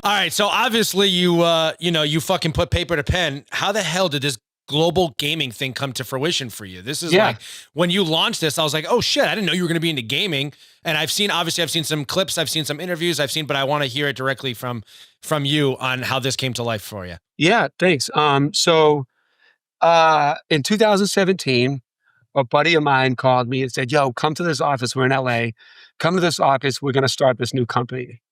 All right, so obviously you fucking put paper to pen. How the hell did this global gaming thing come to fruition for you? This is Yeah. like when you launched this, I was like, oh shit, I didn't know you were going to be into gaming. And I've seen some clips, I've seen some interviews, but I want to hear it directly from you on how this came to life for you. Yeah, thanks. In 2017, a buddy of mine called me and said, "Yo, come to this office. We're in LA. Come to this office. We're going to start this new company."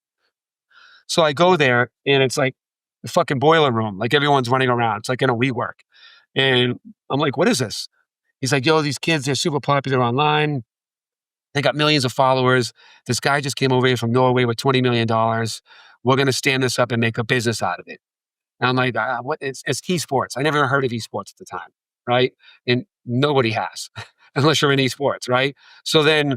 So I go there and it's like the fucking boiler room. Like everyone's running around. It's like in a WeWork. And I'm like, "What is this?" He's like, "Yo, these kids, they're super popular online. They got millions of followers. This guy just came over here from Norway with $20 million. We're going to stand this up and make a business out of it." And I'm like, what? It's esports. I never heard of esports at the time, right? And nobody has, unless you're in esports, right? So then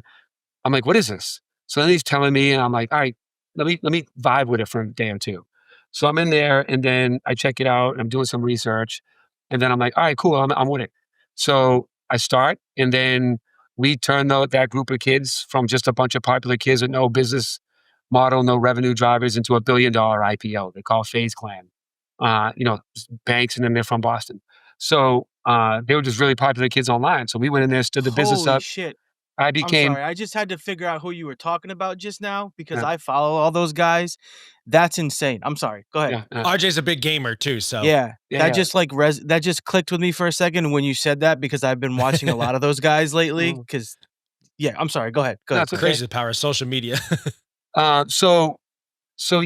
I'm like, what is this? So then he's telling me, and I'm like, all right, let me vibe with it for a day or two. So I'm in there, and then I check it out, and I'm doing some research, and then I'm like, all right, cool, I'm with it. So I start, and then we turn that group of kids from just a bunch of popular kids with no business model, no revenue drivers, into $1 billion IPO. They call FaZe Clan. Banks, and then they're from Boston. So they were just really popular kids online. So we went in there, stood the business Holy up. shit. I I'm became, sorry. I just had to figure out who you were talking about just now because yeah, I follow all those guys. That's insane. I'm sorry. Go ahead. yeah, yeah, RJ's a big gamer too, so Yeah. yeah, That yeah. just that just clicked with me for a second when you said that because I've been watching a lot of those guys lately. Mm. Cause yeah, I'm sorry. Go ahead. Go No, ahead. it's okay. crazy the power of social media. Uh, so so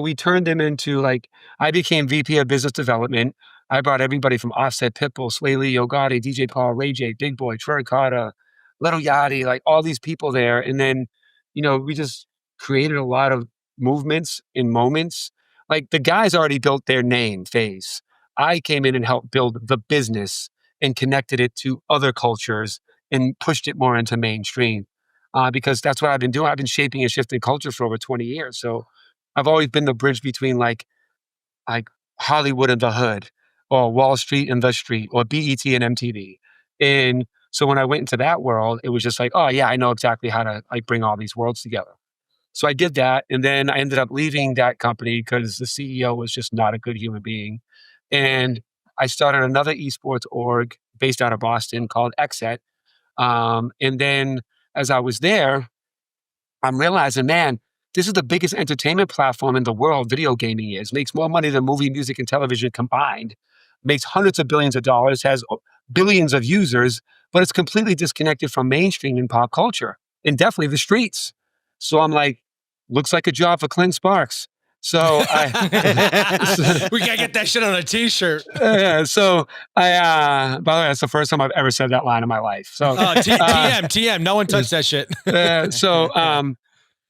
we turned them into like I became VP of Business Development. I brought everybody from Offset, Pitbull, Sway Lee, Yo Gotti, DJ Paul, Ray J, Big Boy, Troy Carter, Little Yachty, like all these people there. And then, we just created a lot of movements and moments. Like the guys already built their name, FaZe. I came in and helped build the business and connected it to other cultures and pushed it more into mainstream. Because that's what I've been doing. I've been shaping and shifting culture for over 20 years. So I've always been the bridge between like Hollywood and the hood, or Wall Street and the street, or BET and MTV. And so when I went into that world, it was just like, oh yeah, I know exactly how to like bring all these worlds together. So I did that, and then I ended up leaving that company because the CEO was just not a good human being. And I started another esports org based out of Boston called XET. And then as I was there, I'm realizing, man, this is the biggest entertainment platform in the world, video gaming is. Makes more money than movie, music, and television combined. Makes hundreds of billions of dollars, has billions of users, but it's completely disconnected from mainstream and pop culture, and definitely the streets. So I'm like, looks like a job for Clint Sparks. So We gotta get that shit on a t-shirt. so by the way, that's the first time I've ever said that line in my life. So TM, no one touched that shit.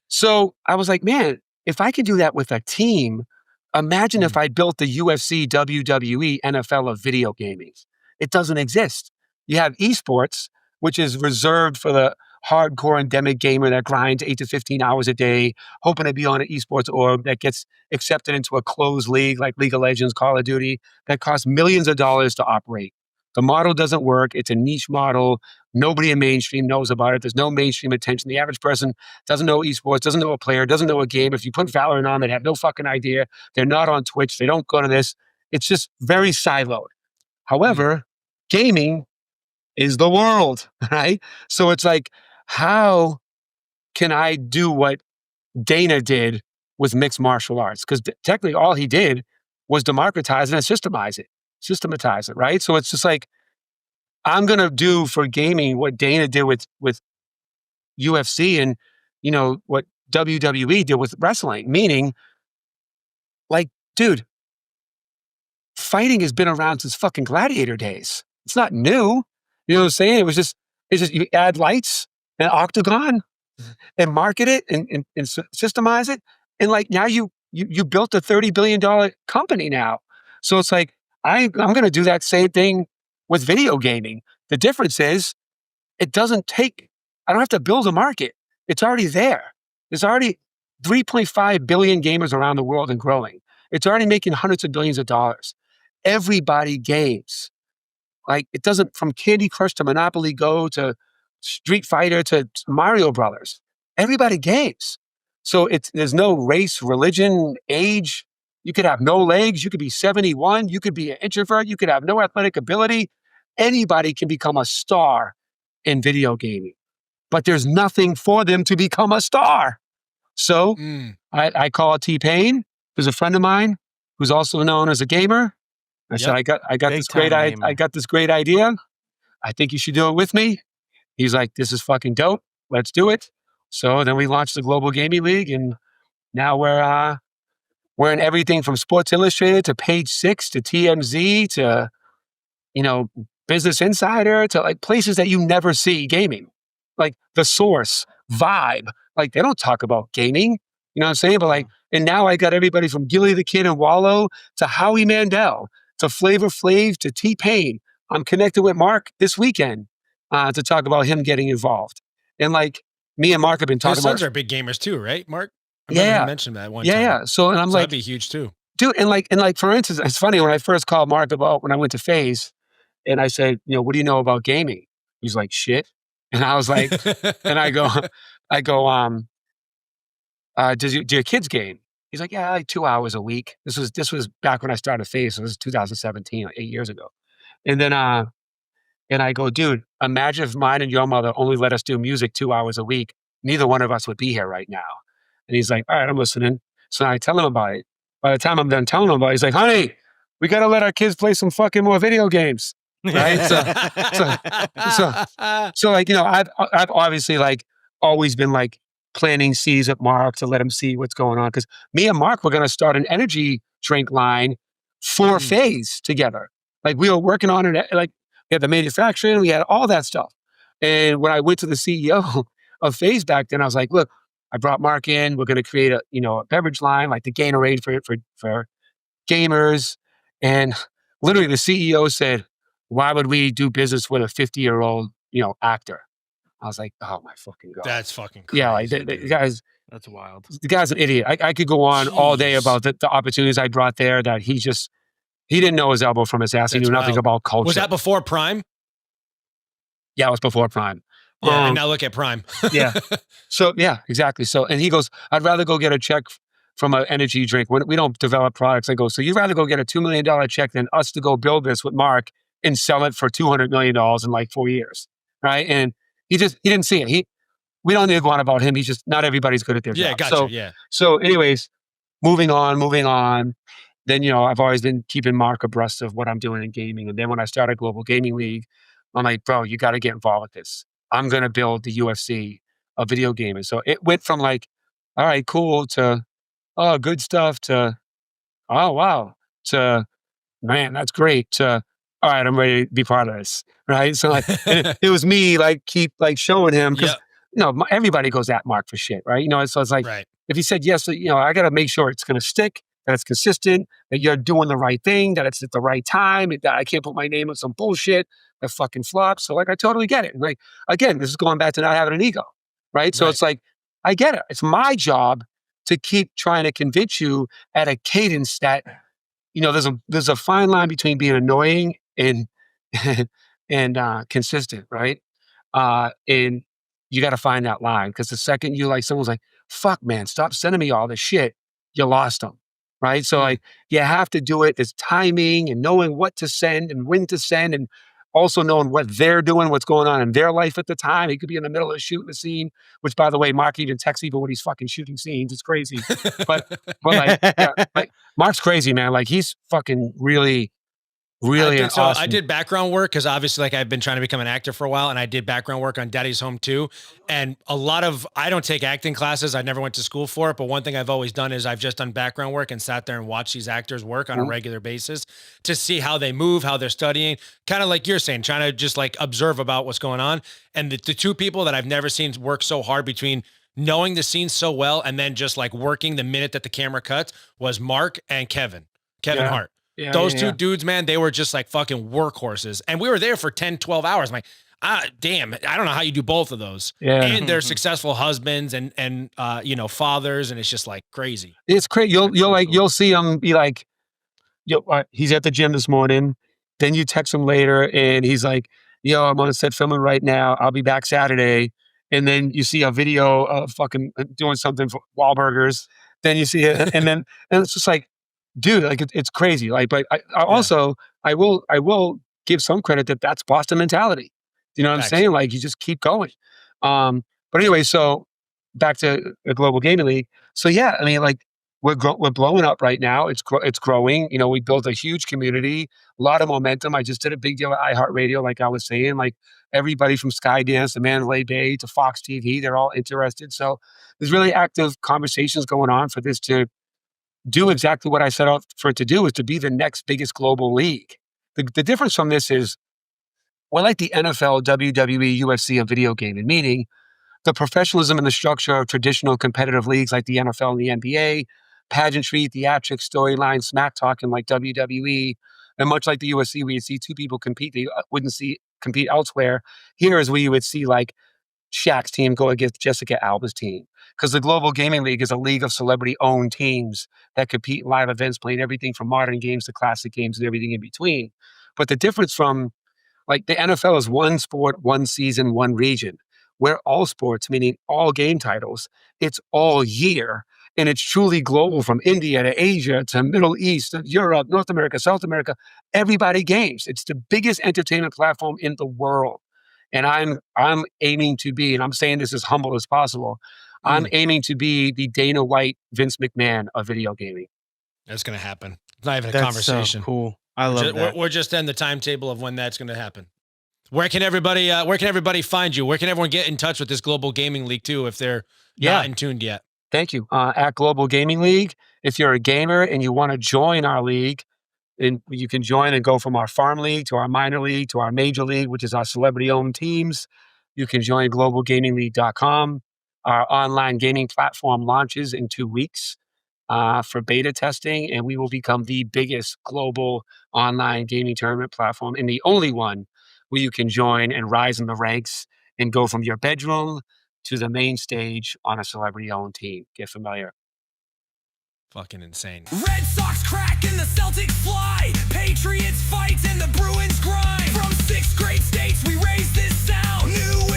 So I was like, man, if I could do that with a team, imagine if I built the UFC, WWE, NFL of video gaming. It doesn't exist. You have esports, which is reserved for the hardcore endemic gamer that grinds 8 to 15 hours a day, hoping to be on an esports org that gets accepted into a closed league like League of Legends, Call of Duty, that costs millions of dollars to operate. The model doesn't work. It's a niche model. Nobody in mainstream knows about it. There's no mainstream attention. The average person doesn't know esports, doesn't know a player, doesn't know a game. If you put Valorant on, they have no fucking idea. They're not on Twitch. They don't go to this. It's just very siloed. However, gaming is the world, right? So it's like, how can I do what Dana did with mixed martial arts? Because technically all he did was democratize and systematize it, right? So it's just like, I'm going to do for gaming what Dana did with UFC and, what WWE did with wrestling, meaning like, dude, fighting has been around since fucking gladiator days. It's not new. You know what I'm saying? It's just you add lights and octagon and market it and systemize it. And like now you built a $30 billion company now. So it's like, I'm going to do that same thing with video gaming. The difference is I don't have to build a market. It's already there. There's already 3.5 billion gamers around the world and growing. It's already making hundreds of billions of dollars. Everybody games. Like it doesn't, from Candy Crush to Monopoly Go to Street Fighter to Mario Brothers. Everybody games. So there's no race, religion, age. You could have no legs. You could be 71. You could be an introvert. You could have no athletic ability. Anybody can become a star in video gaming, but there's nothing for them to become a star. So I called T-Pain, who's a friend of mine, who's also known as a gamer. I said, I got this great I got this great idea. I think you should do it with me. He's like, this is fucking dope. Let's do it. So then we launched the Global Gaming League, and now we're in everything from Sports Illustrated to Page Six to TMZ to, Business Insider to like places that you never see gaming, like The Source, Vibe. Like they don't talk about gaming. You know what I'm saying? But like, and now I got everybody from Gilly the Kid and Wallow to Howie Mandel to Flavor Flav to T-Pain. I'm connected with Mark this weekend to talk about him getting involved. And like me and Mark have been talking His about. sons are big gamers too, right, Mark? I remember you mentioned that one time. Yeah. So and I'm like, that'd be huge too, dude. And like for instance, it's funny when I first called Mark about when I went to FaZe, and I said, what do you know about gaming? He's like, shit. And I was like, and I go, do your kids game? He's like, yeah, like 2 hours a week. This was back when I started FaZe. So this is 2017, like 8 years ago. And then, and I go, dude, imagine if mine and your mother only let us do music 2 hours a week. Neither one of us would be here right now. And he's like, all right, I'm listening. So I tell him about it. By the time I'm done telling him about it, he's like, honey, we got to let our kids play some fucking more video games. Right. So like, I've obviously like always been like planting seeds at Mark to let him see what's going on. Cause me and Mark were going to start an energy drink line for FaZe together. Like we were working on it. Like we had the manufacturing, we had all that stuff. And when I went to the CEO of FaZe back then, I was like, look, I brought Mark in. We're going to create a beverage line like the Gatorade for gamers. And literally the CEO said, why would we do business with a 50-year-old, actor? I was like, oh my fucking God. That's fucking crazy. Yeah, like the guy's, that's wild. The guy's an idiot. I could go on all day about the opportunities I brought there that he didn't know his elbow from his ass. He knew nothing about culture. Was that before Prime? Yeah, it was before Prime. Yeah, and now look at Prime. Yeah. So, yeah, exactly. So, and he goes, I'd rather go get a check from an energy drink. We don't develop products. I go, so you'd rather go get a $2 million check than us to go build this with Mark and sell it for $200 million in like 4 years, right? And he didn't see it. We don't need to go on about him. He's just, not everybody's good at their job. Yeah, gotcha, So anyways, moving on. Then, I've always been keeping Mark abreast of what I'm doing in gaming. And then when I started Global Gaming League, I'm like, bro, you got to get involved with this. I'm going to build the UFC of video gaming. So it went from like, all right, cool, to, oh, good stuff, to, oh, wow, to, man, that's great, to, all right, I'm ready to be part of this, right? So like, it was me, like, keep like showing him, because, everybody goes at Mark for shit, right? So it's like, if he said yes, I got to make sure it's going to stick, that it's consistent, that you're doing the right thing, that it's at the right time, that I can't put my name on some bullshit that fucking flops. So like, I totally get it. And like, again, this is going back to not having an ego, right? So it's like, I get it. It's my job to keep trying to convince you at a cadence that, there's a fine line between being annoying and consistent, right? And you got to find that line, because the second someone's like, fuck, man, stop sending me all this shit, you lost them, right? So like, you have to do it. There's timing and knowing what to send and when to send, and also knowing what they're doing, what's going on in their life at the time. He could be in the middle of shooting a scene, which, by the way, Mark even texts people when he's fucking shooting scenes. It's crazy. But like Mark's crazy, man. Like he's fucking really awesome. I did background work because obviously, like, I've been trying to become an actor for a while, and I did background work on Daddy's Home too. And I don't take acting classes. I never went to school for it. But one thing I've always done is I've just done background work and sat there and watched these actors work on a regular basis to see how they move, how they're studying, kind of like you're saying, trying to just like observe about what's going on. And the two people that I've never seen work so hard between knowing the scene so well and then just like working the minute that the camera cuts was Mark and Kevin Hart. Yeah, those two dudes, man, they were just like fucking workhorses. And we were there for 10, 12 hours. I'm like, damn, I don't know how you do both of those. Yeah. And they're successful husbands and fathers. And it's just like crazy. It's crazy. You'll see him be like, he's at the gym this morning. Then you text him later and he's like, yo, I'm on a set filming right now. I'll be back Saturday. and then you see a video of fucking doing something for Wahlburgers. Then you see it, and it's just like, dude, like it's crazy. Like, but I also I will give some credit that that's Boston mentality. You know what I'm saying? Like, you just keep going. But anyway, so back to the Global Gaming League. So yeah, I mean, like we're blowing up right now. It's growing. You know, we built a huge community, a lot of momentum. I just did a big deal at iHeartRadio, like I was saying. Like everybody from Skydance to Mandalay Bay to Fox TV, they're all interested. So there's really active conversations going on for this to do exactly what I set out for it to do, is to be the next biggest global league. The difference from this is we're like the NFL, WWE, UFC of video gaming, meaning the professionalism and the structure of traditional competitive leagues like the NFL and the NBA, pageantry, theatrics, storyline, smack talking like WWE, and much like the UFC, where you see two people compete, they wouldn't see compete elsewhere. Here is where you would see like Shaq's team go against Jessica Alba's team. Because the Global Gaming League is a league of celebrity-owned teams that compete in live events, playing everything from modern games to classic games and everything in between. But the difference from like the NFL is one sport, one season, one region. We're all sports, meaning all game titles. It's all year. And it's truly global, from India to Asia to Middle East to Europe, North America, South America. Everybody games. It's the biggest entertainment platform in the world. And I'm aiming to be, and I'm saying this as humble as possible, I'm aiming to be the Dana White, Vince McMahon of video gaming. That's going to happen. It's not even a conversation. So cool. I love that. We're just in the timetable of when that's going to happen. Where can everybody find you? Where can everyone get in touch with this Global Gaming League too, if they're not in tuned yet? Thank you. At Global Gaming League, if you're a gamer and you want to join our league, and you can join and go from our farm league to our minor league to our major league, which is our celebrity-owned teams. You can join globalgamingleague.com. Our online gaming platform launches in 2 weeks for beta testing, and we will become the biggest global online gaming tournament platform, and the only one where you can join and rise in the ranks and go from your bedroom to the main stage on a celebrity-owned team. Get familiar. Fucking insane. Red Sox crack and the Celtics fly. Patriots fight and the Bruins grind. From 6 great states, we raise this sound. New